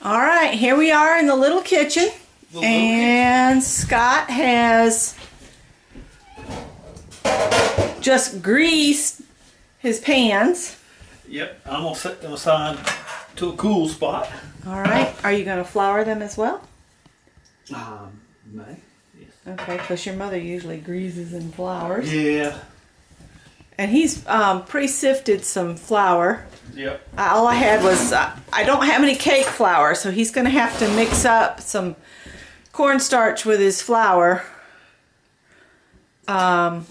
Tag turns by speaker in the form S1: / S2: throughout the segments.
S1: All right, here we are in the little kitchen, and Scott has just greased his pans.
S2: Yep, I'm gonna set them aside to a cool spot.
S1: All right, are you going to flour them as well?
S2: May. Yes.
S1: Okay, because your mother usually greases and flours.
S2: Yeah.
S1: And he's pre-sifted some flour.
S2: Yep.
S1: All I had was, I don't have any cake flour, so he's going to have to mix up some cornstarch with his flour to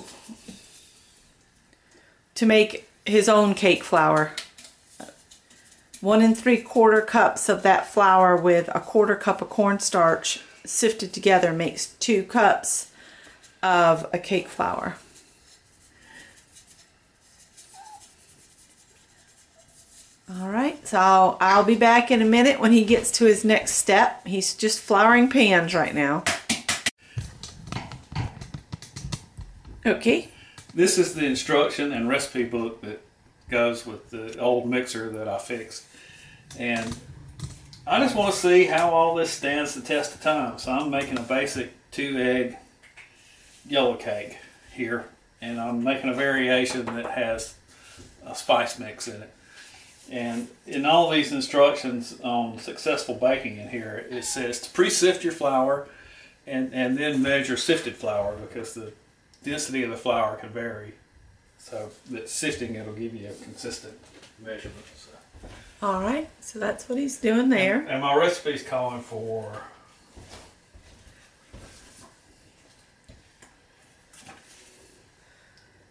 S1: make his own cake flour. 1 3/4 cups of that flour with a 1/4 cup of cornstarch sifted together makes 2 cups of a cake flour. All right, so I'll be back in a minute when he gets to his next step. He's just flouring pans right now. Okay.
S2: This is the instruction and recipe book that goes with the old mixer that I fixed. And I just want to see how all this stands the test of time. So I'm making a basic 2-egg yellow cake here. And I'm making a variation that has a spice mix in it. And in all these instructions on successful baking in here, it says to pre-sift your flour and then measure sifted flour, because the density of the flour can vary. So that sifting, it'll give you a consistent measurement. So.
S1: All right, so that's what he's doing there.
S2: And my recipe's calling for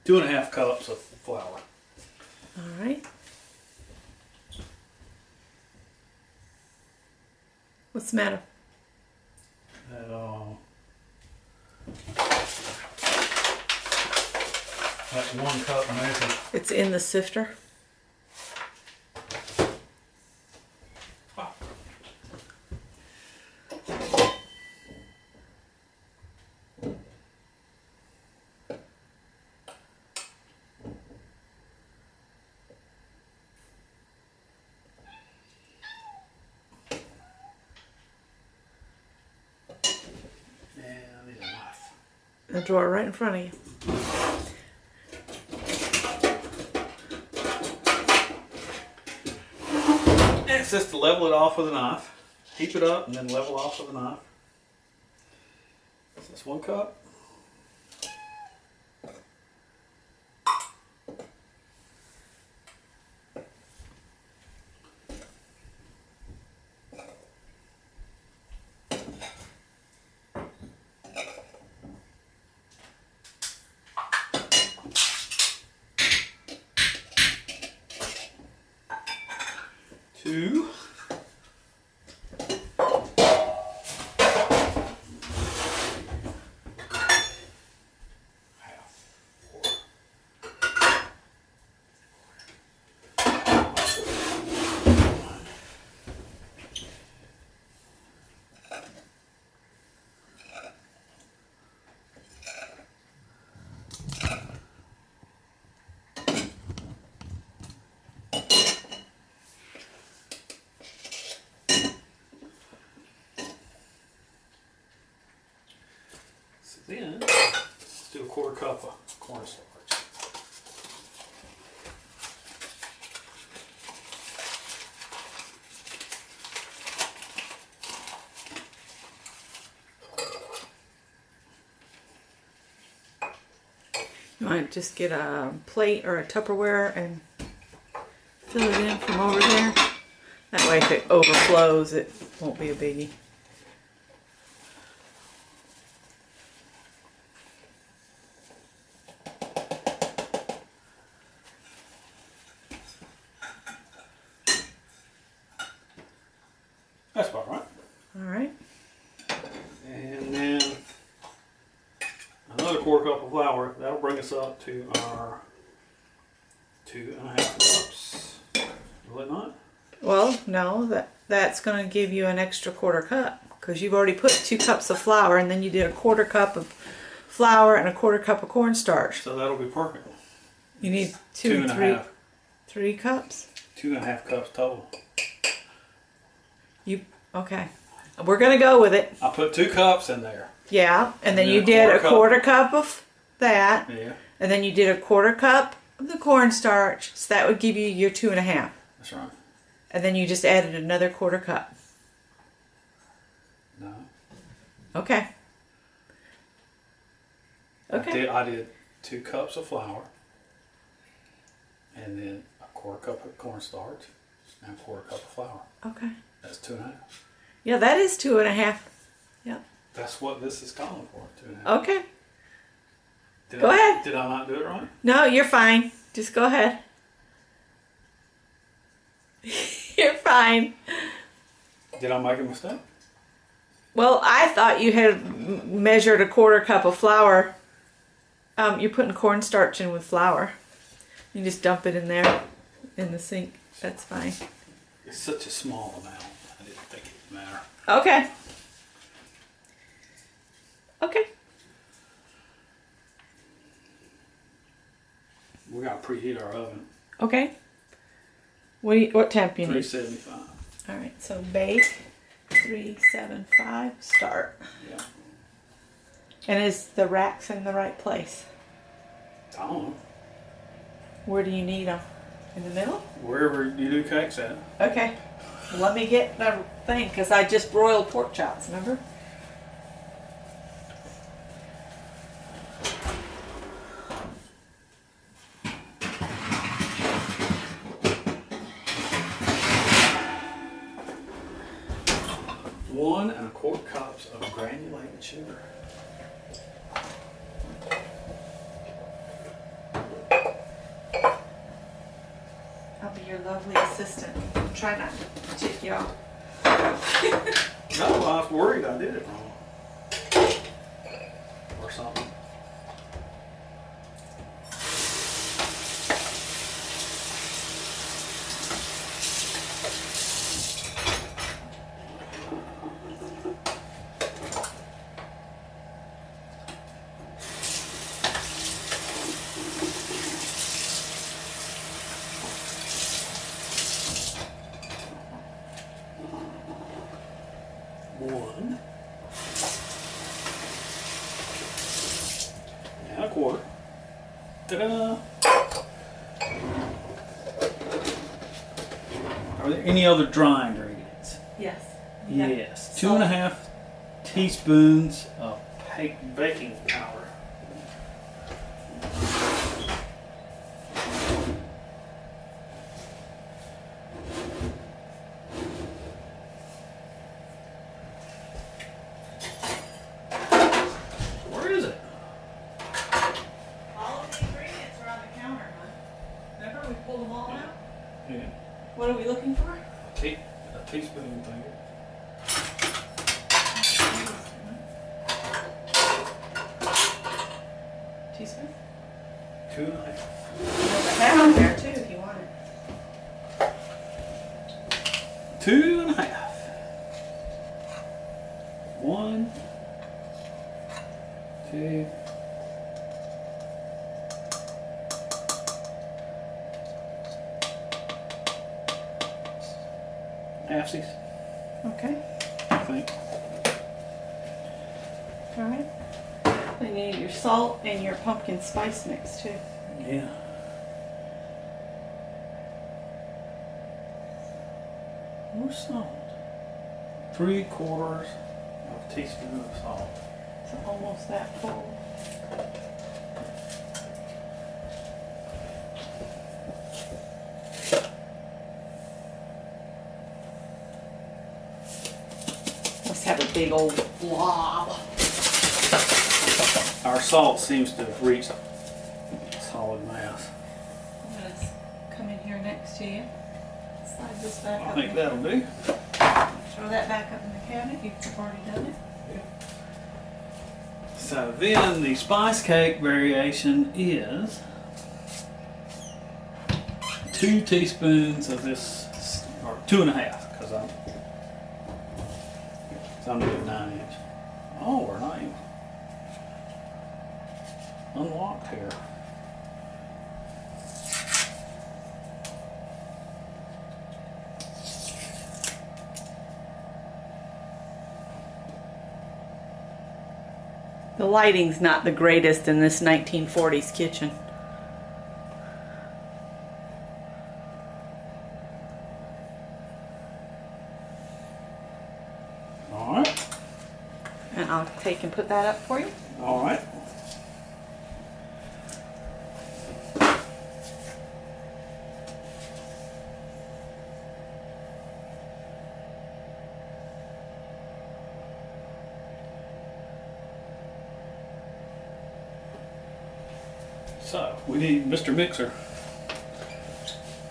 S2: 2.5 cups of flour.
S1: All right. What's the matter?
S2: That's 1 cup measure.
S1: It's in the sifter. The drawer right in front of you.
S2: And it says to level it off with a knife. Heap it up and then level off with a knife. So that's 1 cup. Two. Then, let's do a 1/4 cup of cornstarch.
S1: You might just get a plate or a Tupperware and fill it in from over there. That way if it overflows, it won't be a biggie.
S2: That's about right.
S1: All right.
S2: And then another 1/4 cup of flour. That'll bring us up to our 2.5 cups. Will it not?
S1: Well, no, that's going to give you an extra 1/4 cup because you've already put 2 cups of flour and then you did a 1/4 cup of flour and a 1/4 cup of cornstarch.
S2: So that'll be perfect.
S1: You need 2 and 3 cups.
S2: 2.5 cups total.
S1: Okay. We're gonna go with it.
S2: I put 2 cups in there.
S1: Yeah, and then you did a quarter cup of that.
S2: Yeah.
S1: And then you did a quarter cup of the cornstarch. So that would give you your 2.5.
S2: That's right.
S1: And then you just added another quarter cup.
S2: No.
S1: Okay. Okay.
S2: I did 2 cups of flour. And then a quarter cup of cornstarch and a quarter cup of flour.
S1: Okay.
S2: That's 2.5.
S1: Yeah, that is 2.5. Yeah.
S2: That's what this is calling for, 2.5.
S1: Okay. Go ahead.
S2: Did I not do it right?
S1: No, you're fine. Just go ahead. You're fine.
S2: Did I make a mistake?
S1: Well, I thought you had measured a quarter cup of flour. You're putting cornstarch in with flour. You just dump it in there in the sink. That's fine.
S2: It's such a small amount. I didn't think it would matter.
S1: Okay. Okay.
S2: We got to preheat our oven.
S1: Okay. What temp you need?
S2: 375.
S1: All right. So bake 375. Start.
S2: Yeah.
S1: And is the racks in the right place?
S2: I don't know.
S1: Where do you need them? In the middle?
S2: Wherever you do cakes at.
S1: Okay. Well, let me get the thing because I just broiled pork chops. Remember?
S2: One and a quarter cups of granulated sugar.
S1: I'll be your lovely assistant. Try not to tick you off.
S2: No, I was worried I did it wrong. Or something. One and a quarter. Ta-da! Are there any other dry ingredients?
S1: Yes.
S2: Yes. 2.5 teaspoons of baking powder. Where is it?
S1: All of the ingredients are on the counter, huh? Remember we pulled them all out?
S2: Yeah.
S1: What are we looking for?
S2: A teaspoon thing.
S1: Teaspoon?
S2: 2.5.
S1: There's a half in there too if you want it.
S2: 2.5. 1, 2. Halfsies,
S1: Okay.
S2: I think.
S1: All right. Then you need your salt and your pumpkin spice mix too.
S2: Yeah. More salt. 3/4 of a teaspoon of salt.
S1: So almost that full. Let's have a big old blob.
S2: Our salt seems to have reached solid mass.
S1: I'm going to come in here next to you. Slide this back
S2: I
S1: up.
S2: think that'll do.
S1: Throw that back up in the cabinet. You've already done it.
S2: So then the spice cake variation is 2 teaspoons of this, or 2.5, because I'm doing 9-inch. Oh, we're not even unlocked here.
S1: The lighting's not the greatest in this 1940s kitchen.
S2: All right.
S1: And I'll take and put that up for you.
S2: All right. So, we need Mr. Mixer.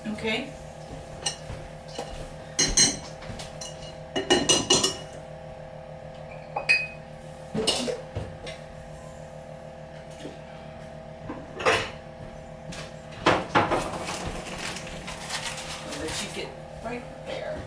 S1: Okay. I'll let you get right there.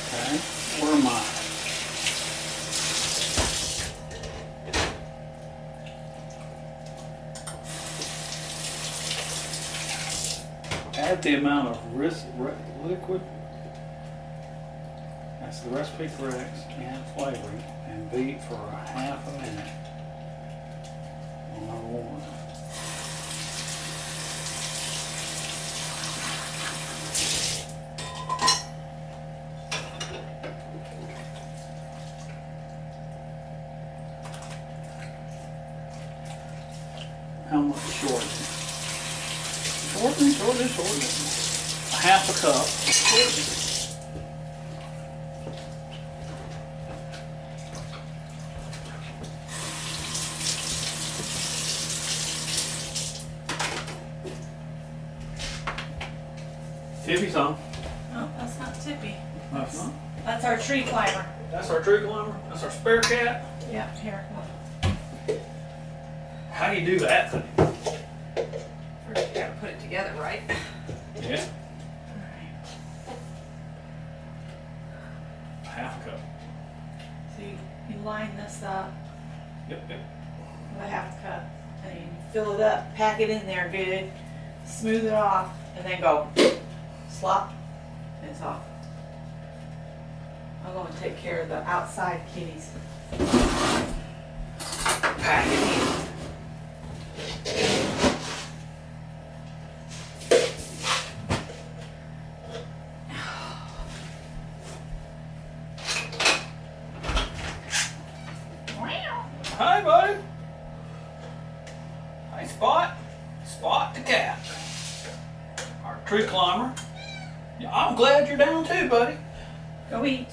S2: Okay, where am I? Add the amount of liquid, that's the recipe corrects, and flavoring, and beat for a half a minute on number 1. How much shortening? Shortening. A half a cup. 50 some.
S1: No, that's not Tippy.
S2: That's not.
S1: That's our tree climber.
S2: That's our tree climber. That's our spare cat.
S1: Yep, here.
S2: How do you do that thing?
S1: First, you gotta put it together, right?
S2: Yeah. Half a cup.
S1: So you line this up
S2: Yep.
S1: with a half cup, and you fill it up, pack it in there good, smooth it off, and then go slop, and it's off. I'm going to take care of the outside kitties. Pack it in.
S2: Hi, buddy. Hey, Spot. Spot the cat. Our tree climber. Yeah, I'm glad you're down too, buddy.
S1: Go eat.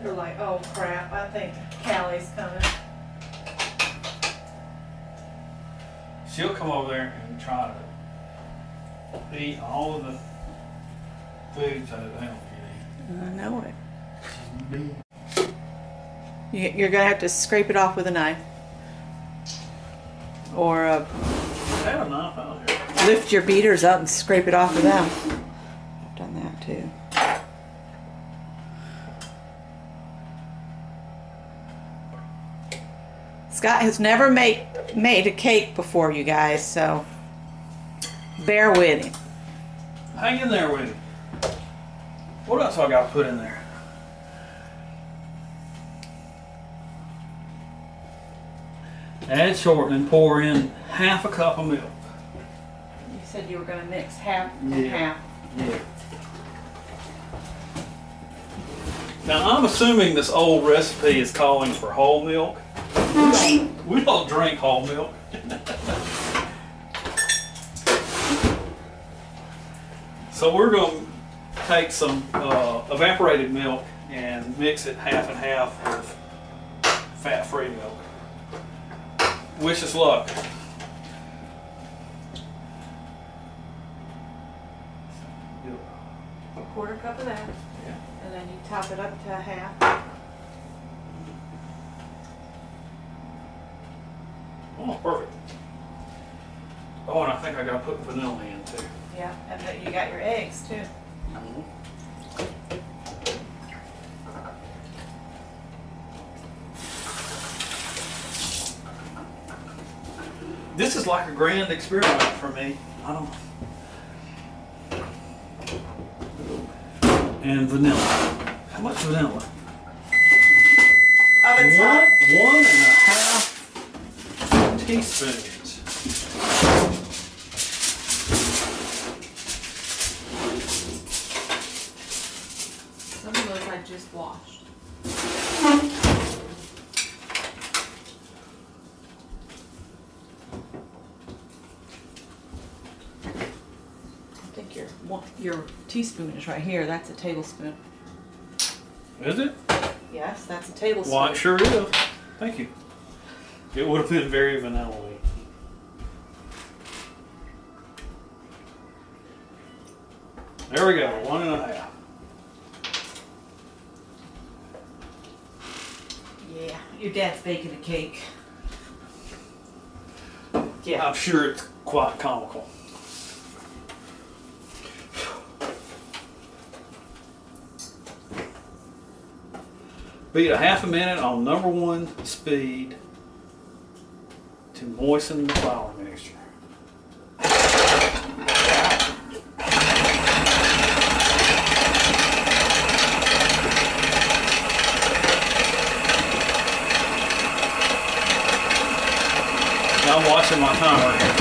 S1: They're like, oh crap, I think Callie's coming.
S2: She'll come over there and try to eat all of the foods that they don't get
S1: I know it.
S2: eaten.
S1: You're going to have to scrape it off with a knife. Or
S2: I have a knife out here.
S1: lift your beaters up and scrape it off with them. I've done that too. Scott has never made a cake before, you guys, so bear with him.
S2: Hang in there with him. What else I got to put in there? Add shortening, pour in half a cup of milk.
S1: You said you were going to mix half and
S2: Yeah.
S1: half.
S2: Yeah. Now I'm assuming this old recipe is calling for whole milk. We don't drink whole milk. So we're going to take some evaporated milk and mix it half and half with fat-free milk. Wish us luck.
S1: A quarter cup of that.
S2: Yeah.
S1: And then you top it up to a half.
S2: Oh, perfect. Oh, and I think I got to put vanilla in too.
S1: Yeah, and then you got your eggs too.
S2: This is like a grand experiment for me. I don't. And vanilla. How much vanilla?
S1: Of a ton?
S2: 1.5 teaspoons.
S1: Some of those I just washed. I think your teaspoon is right here. That's a tablespoon.
S2: Is it?
S1: Yes, that's a tablespoon.
S2: Well, it sure is. Thank you. It would have been very vanilla-y. There we go, 1.5.
S1: Yeah, your dad's baking a cake. Yeah.
S2: I'm sure it's quite comical. Beat a half a minute on #1 speed to moisten the flour mixture. Now I'm watching my timer here.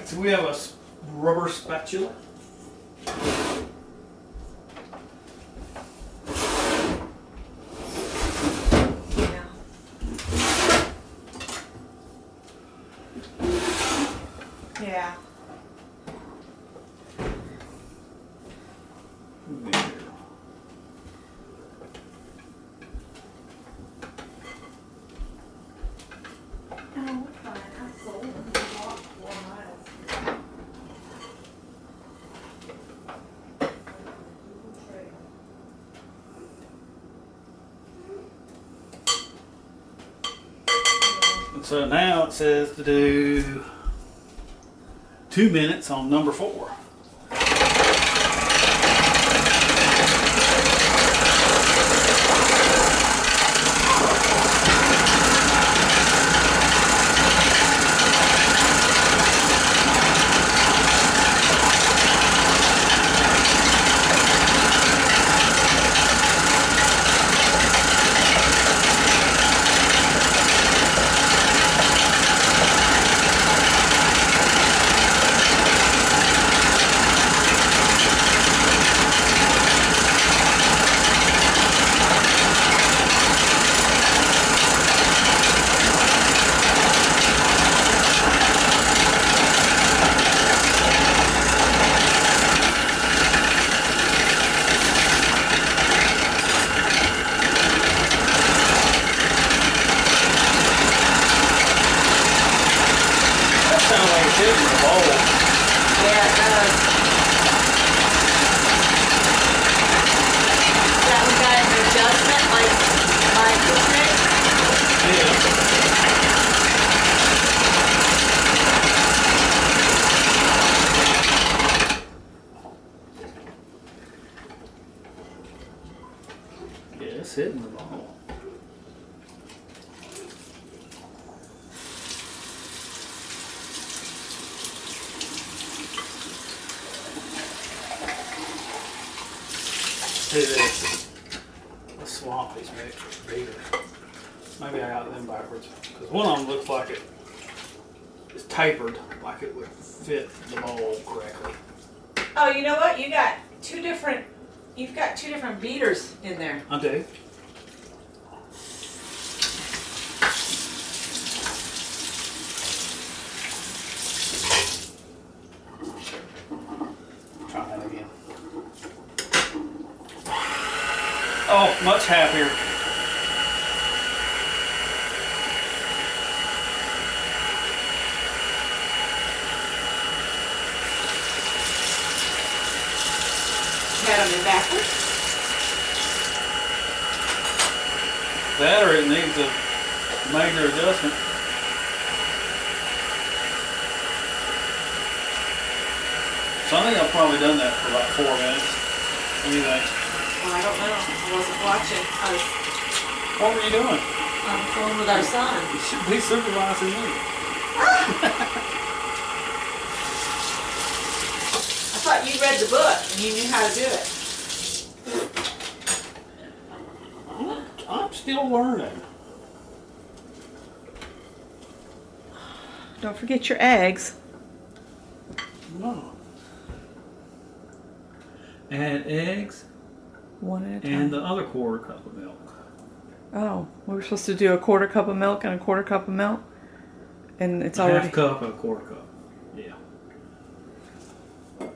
S2: So we have a rubber spatula.
S1: Yeah. Yeah.
S2: There.
S1: Oh, we're fine. I sold them. We walked 4 miles.
S2: And so now it says to do 2 minutes on #4. hitting the bowl.
S1: Yeah, it does. That one got an adjustment like my cooking.
S2: Yeah. Yeah, it's hitting the ball. Do this. Let's swap these beaters. Maybe I got them backwards. Because one of them looks like it is tapered, like it would fit the bowl correctly.
S1: Oh, you know what? You've got two different beaters in there.
S2: I do. Try that again. Oh, much happier.
S1: Had them in backwards.
S2: That or it needs a major adjustment. So I think I've probably done that for about 4 minutes. What do you think?
S1: Well, I don't know. I wasn't watching. I was
S2: What were you doing?
S1: on the phone with our son.
S2: You should be supervising me.
S1: I thought you read the book and you knew how to do it.
S2: I'm still learning.
S1: Don't forget your eggs.
S2: No. Add eggs
S1: One at a time.
S2: and the other 1/4 cup of milk.
S1: Oh, we were supposed to do a 1/4 cup of milk and a 1/4 cup of milk, and it's
S2: A
S1: already.
S2: half cup and a 1/4 cup. Yeah.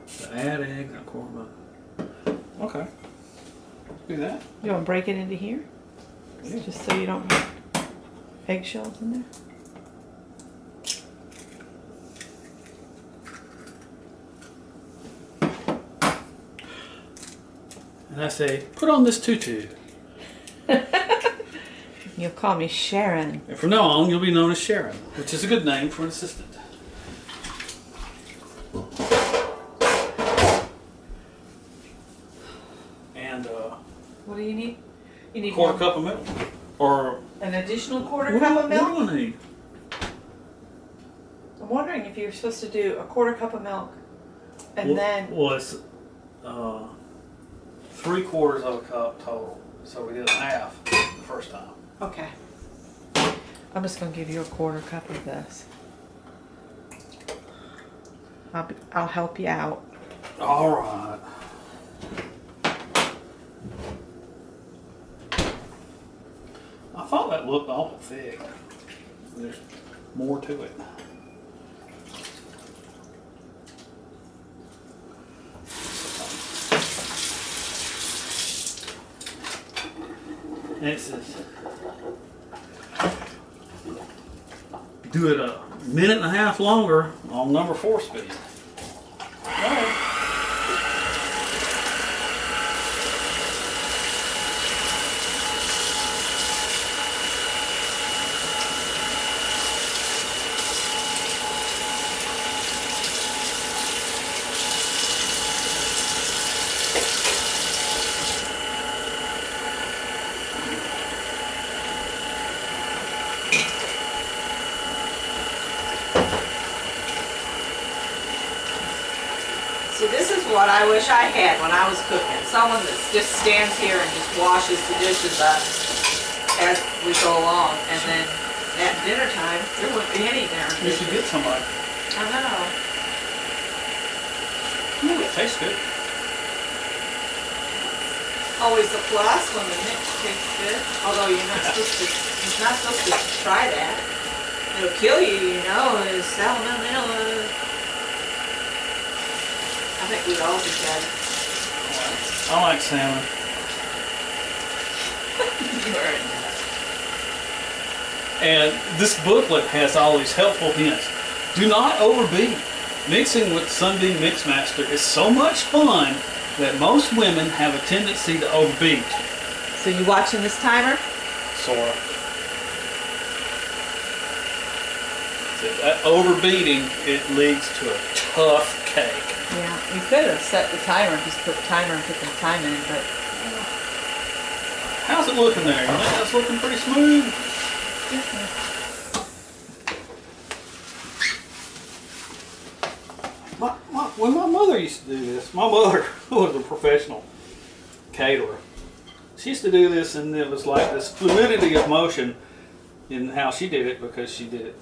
S2: So add eggs and a 1/4 milk. Okay. Do that.
S1: You want to break it into here,
S2: Yeah.
S1: just so you don't have eggshells in there.
S2: And I say, put on this tutu.
S1: You'll call me Sharon.
S2: And from now on, you'll be known as Sharon, which is a good name for an assistant. And
S1: What do you need? You need
S2: 1/4 cup of milk. Or
S1: an additional 1/4
S2: what
S1: cup of
S2: do
S1: milk.
S2: I need?
S1: I'm wondering if you're supposed to do a 1/4 cup of milk, and then
S2: Well, it's 3/4 of a cup total. So we did half the first time.
S1: okay. I'm just gonna give you a 1/4 cup of this. I'll help you out.
S2: All right. I thought that looked awful thick. There's more to it. And it says, do it a minute and a half longer on number 4 speed. All right.
S1: See, this is what I wish I had when I was cooking. Someone that just stands here and just washes the dishes up as we go along. And then at dinner time, there wouldn't be any darn
S2: You should
S1: dishes.
S2: get somebody.
S1: I know.
S2: Ooh, it tastes good.
S1: Always a plus when the mix tastes good. Although you're not supposed to try that. It'll kill you, you know, is salmonella. I think we'd all be dead.
S2: I like salmon.
S1: You are a nut.
S2: And this booklet has all these helpful hints. Do not overbeat. Mixing with Sunbeam Mixmaster is so much fun that most women have a tendency to overbeat.
S1: So you watching this timer?
S2: Sort of. That overbeating, it leads to a tough cake.
S1: Yeah, you could have set the timer and just put the timer and put the time in, but...
S2: How's it looking there? You think that's looking pretty smooth? When my mother used to do this, my mother was a professional caterer. She used to do this, and it was like this fluidity of motion in how she did it, because she did it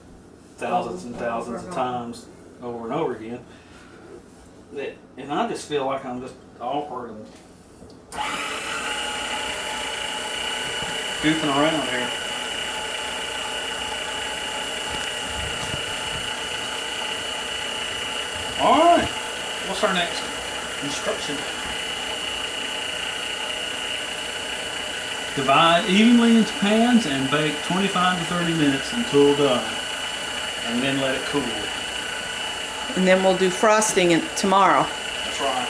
S2: thousands and thousands of times over and over again. And I just feel like I'm just awkward and goofing around here. Alright, what's our next instruction? Divide evenly into pans and bake 25 to 30 minutes until done. And then let it cool.
S1: And then we'll do frosting tomorrow.
S2: That's right.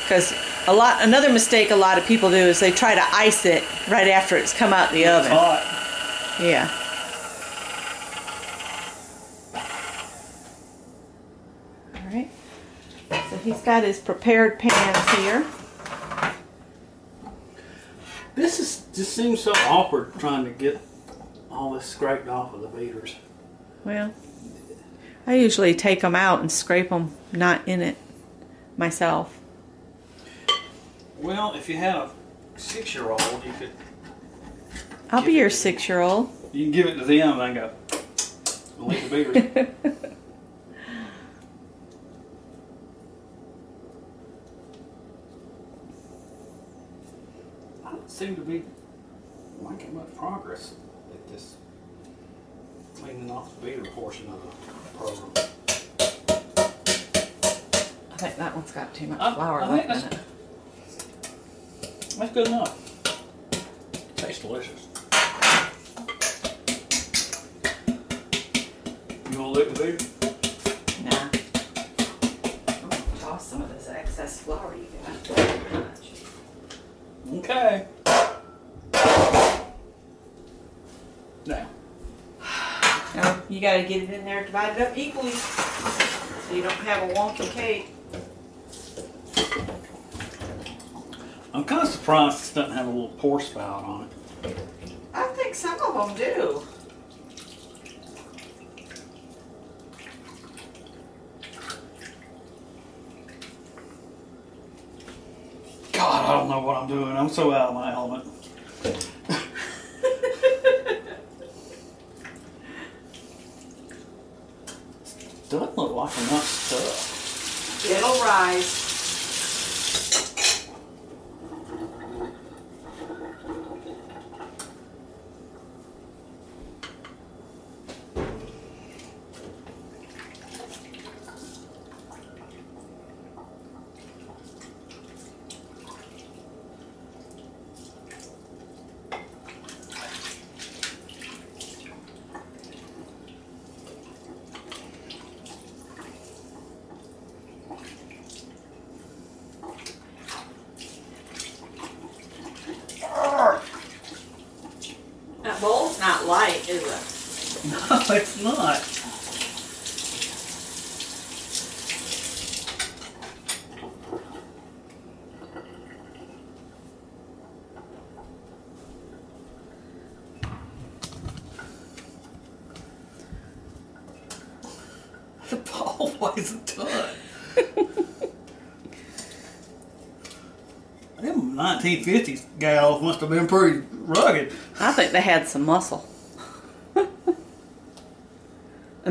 S1: Because another mistake a lot of people do is they try to ice it right after it's come out the oven.
S2: It's hot.
S1: Yeah. Alright. So he's got his prepared pans here.
S2: Just seems so awkward trying to get all this scraped off of the beaters.
S1: Well, I usually take them out and scrape them not in it myself.
S2: Well, if you had a 6-year-old, you could...
S1: I'll be your 6-year-old.
S2: You can give it to them and go, leave the beaters. I don't seem to be making much progress at this cleaning off the beater portion of the program.
S1: I think that one's got too much flour
S2: I think
S1: left in it.
S2: That's good enough. Tastes delicious. You want to lick the beater?
S1: Nah. I'm going to toss some of this excess flour you got.
S2: Okay. Now.
S1: Now, you got to get it in there, divide it up equally, so you don't have a wonky cake.
S2: I'm kind of surprised this doesn't have a little pour spout on it.
S1: I think some of them do.
S2: God, I don't know what I'm doing. I'm so out of my element. Doesn't look like enough stuff.
S1: It'll rise. That bowl's not light, is it?
S2: No, it's not. The ball weighs a ton. Them 1950s gals must have been pretty rugged.
S1: I think they had some muscle. And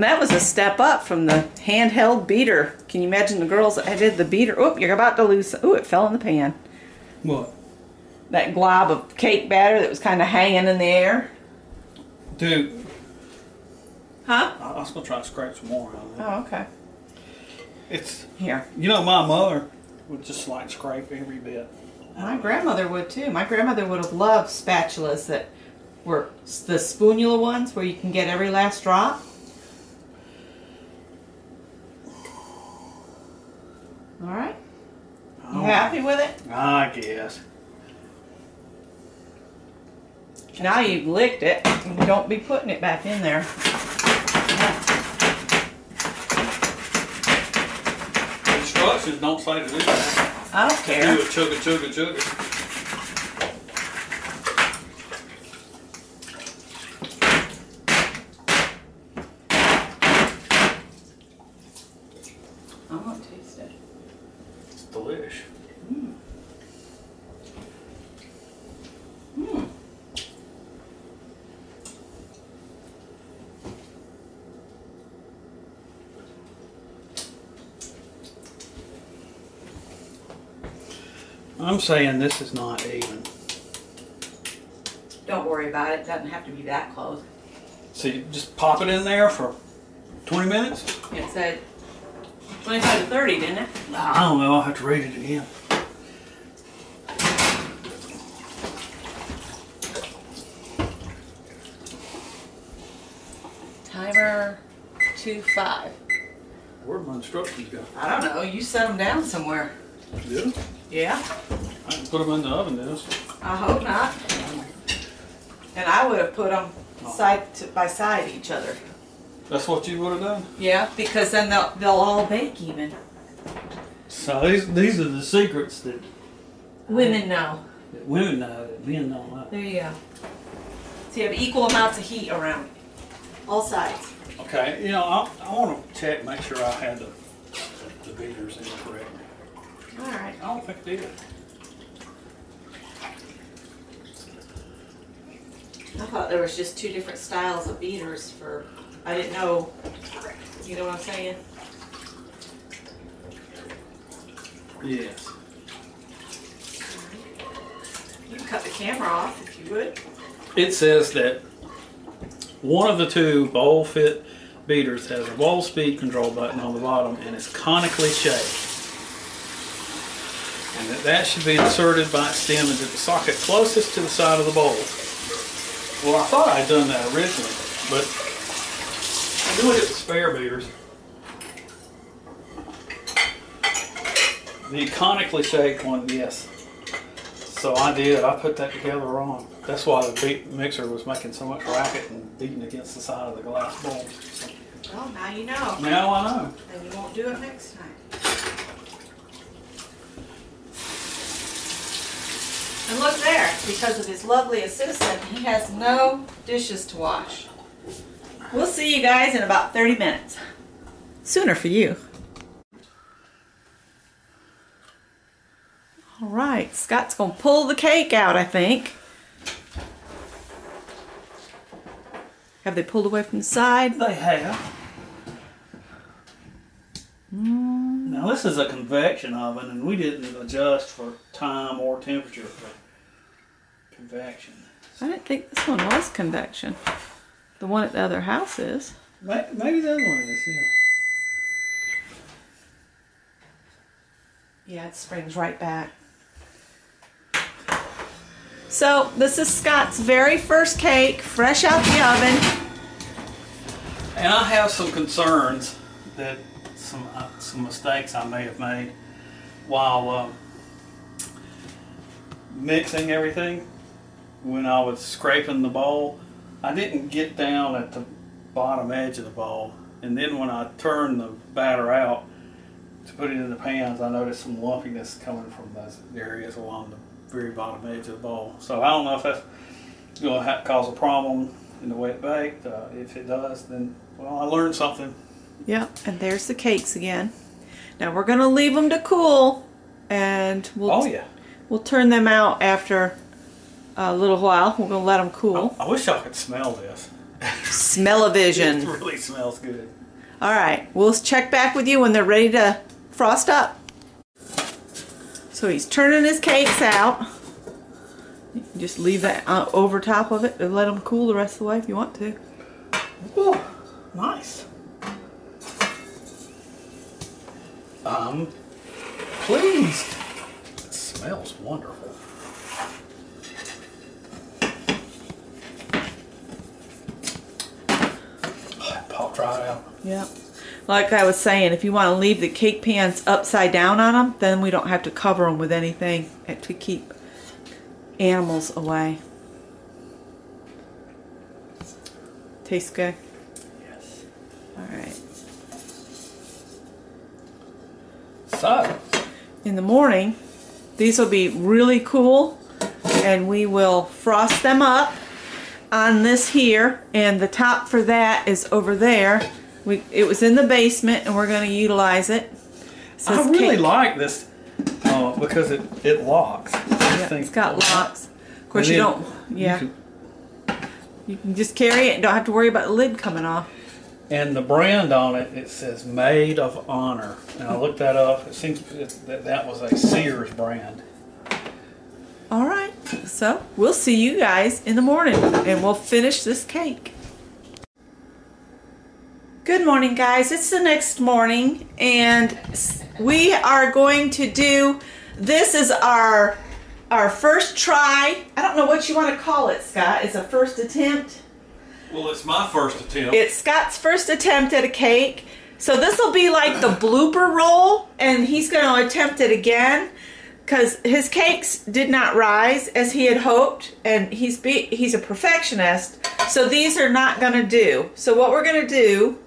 S1: that was a step up from the handheld beater. Can you imagine the girls that did the beater? Oh, you're about to lose. Oh, it fell in the pan.
S2: What?
S1: That glob of cake batter that was kind of hanging in the air.
S2: Dude.
S1: Huh?
S2: I was going to try to scrape some more out of it.
S1: Oh, okay.
S2: It's,
S1: Here.
S2: you know, my mother would just like scrape every bit.
S1: My grandmother would too. My grandmother would have loved spatulas that were the spoonula ones where you can get every last drop. All right. You
S2: Oh,
S1: happy with it?
S2: I guess.
S1: Now you've licked it. Don't be putting it back in there.
S2: Instructions don't say to do that.
S1: I don't care.
S2: Do it, chugga, chugga, chugga.
S1: I want to taste it.
S2: It's delish.
S1: Mm. Mm.
S2: I'm saying this is not even.
S1: Don't worry about it. It doesn't have to be that close.
S2: So you just pop it in there for 20 minutes?
S1: It said 25 to 30, didn't it?
S2: I don't know. I'll have to read it again.
S1: Timer 2:05.
S2: Where'd my instructions go?
S1: I don't know. You set them down somewhere.
S2: Yeah.
S1: Yeah.
S2: I can put them in the oven, this.
S1: I hope not. And I would have put them by side each other.
S2: That's what you would have done?
S1: Yeah, because then they'll all bake even.
S2: So these are the secrets that
S1: Women know.
S2: women know that men don't know.
S1: There you go. So you have equal amounts of heat around all sides.
S2: Okay, you know, I want to check, make sure I had the beaters in correctly.
S1: All right.
S2: I don't think I did.
S1: I thought there was just two different styles of beaters for. I didn't know. You know what I'm saying?
S2: Yes.
S1: You can cut the camera off if you would.
S2: It says that one of the two bowl fit beaters has a bowl speed control button on the bottom and is conically shaped. And that should be inserted by its stem into the socket closest to the side of the bowl. Well, I thought I'd done that originally, but I'm doing it with spare beaters. The conically shaped one, yes. So I did. I put that together wrong. That's why the mixer was making so much racket and beating against the side of the glass bowl. So
S1: Well, now you know.
S2: now I know.
S1: And you won't do it next time. And look there, because of his lovely assistant, he has no dishes to wash. We'll see you guys in about 30 minutes. Sooner for you. All right, Scott's gonna pull the cake out, I think. Have they pulled away from the side?
S2: They have. Now this is a convection oven, and we didn't adjust for time or temperature for convection.
S1: I didn't think this one was convection. The one at the other house is.
S2: Maybe the other one is, yeah.
S1: Yeah, it springs right back. So this is Scott's very first cake, fresh out the oven.
S2: And I have some concerns that some mistakes I may have made while mixing everything. When I was scraping the bowl, I didn't get down at the bottom edge of the bowl, and then when I turned the batter out to put it in the pans, I noticed some lumpiness coming from those areas along the very bottom edge of the bowl. So I don't know if that's going to cause a problem in the way it baked. If it does, then, well, I learned something.
S1: Yep, and there's the cakes again. Now we're going to leave them to cool, and we'll turn them out after a little while. We're going to let them cool.
S2: I wish y'all could smell this.
S1: Smell-o-vision.
S2: It really smells good.
S1: All right, we'll check back with you when they're ready to frost up. So he's turning his cakes out. You can just leave that over top of it and let them cool the rest of the way if you want to.
S2: Ooh, nice. I'm pleased. It smells wonderful. Oh, it popped right out.
S1: Yeah. like I was saying, if you want to leave the cake pans upside down on them, then we don't have to cover them with anything to keep animals away. Tastes good?
S2: Yes.
S1: Alright.
S2: So,
S1: in the morning, these will be really cool, and we will frost them up on this here, and the top for that is over there. It was in the basement, and we're going to utilize it.
S2: I really like this because it locks.
S1: Yeah, it's got locks. Of course, you don't. Yeah. You can just carry it and don't have to worry about the lid coming off.
S2: And the brand on it, it says Made of Honor. And I looked that up. It seems that was a Sears brand.
S1: All right. So we'll see you guys in the morning, and we'll finish this cake. Good morning, guys. It's the next morning, and we are going to do, this is our first try. I don't know what you want to call it, Scott. It's a first attempt.
S2: Well, it's my first attempt.
S1: It's Scott's first attempt at a cake. So this will be like the blooper roll, and he's going to attempt it again because his cakes did not rise as he had hoped, and he's a perfectionist. So these are not going to do. So what we're going to do,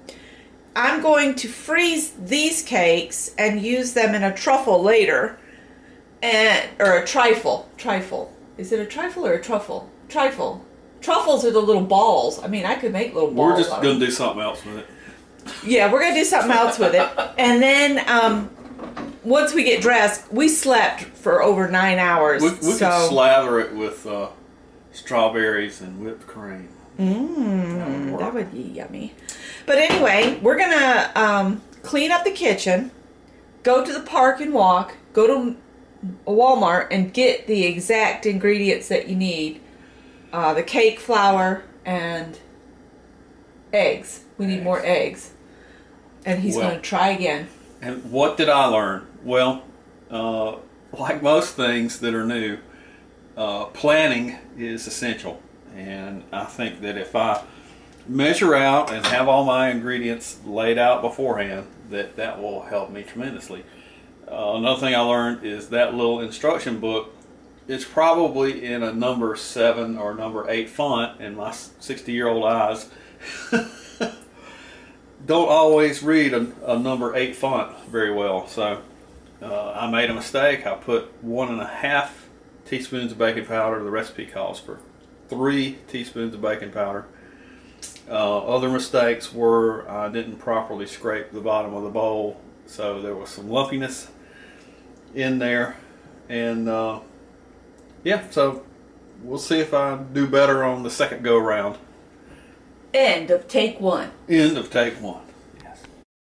S1: I'm going to freeze these cakes and use them in a truffle later, or a trifle. Trifle. Is it a trifle or a truffle? Trifle. Truffles are the little balls. I mean, I could make little balls.
S2: We're just going to do something else with it.
S1: Yeah, we're going to do something else with it. And then once we get dressed, we slept for over 9 hours.
S2: We could slather it with strawberries and whipped cream.
S1: That would be yummy. But anyway, we're going to clean up the kitchen, go to the park and walk, go to a Walmart and get the exact ingredients that you need. The cake flour and eggs. We need more eggs. And he's going to try again.
S2: And what did I learn? Well, like most things that are new, planning is essential. And I think that if I measure out and have all my ingredients laid out beforehand, that will help me tremendously. Another thing I learned is that little instruction book, it's probably in a number 7 or number 8 font, and my 60-year-old eyes don't always read a number 8 font very well. So I made a mistake. I put 1.5 teaspoons of baking powder. The recipe calls for 3 teaspoons of baking powder. Other mistakes were I didn't properly scrape the bottom of the bowl, so there was some lumpiness in there. And yeah, so we'll see if I do better on the second go round.
S1: End of take 1.
S2: End of take 1.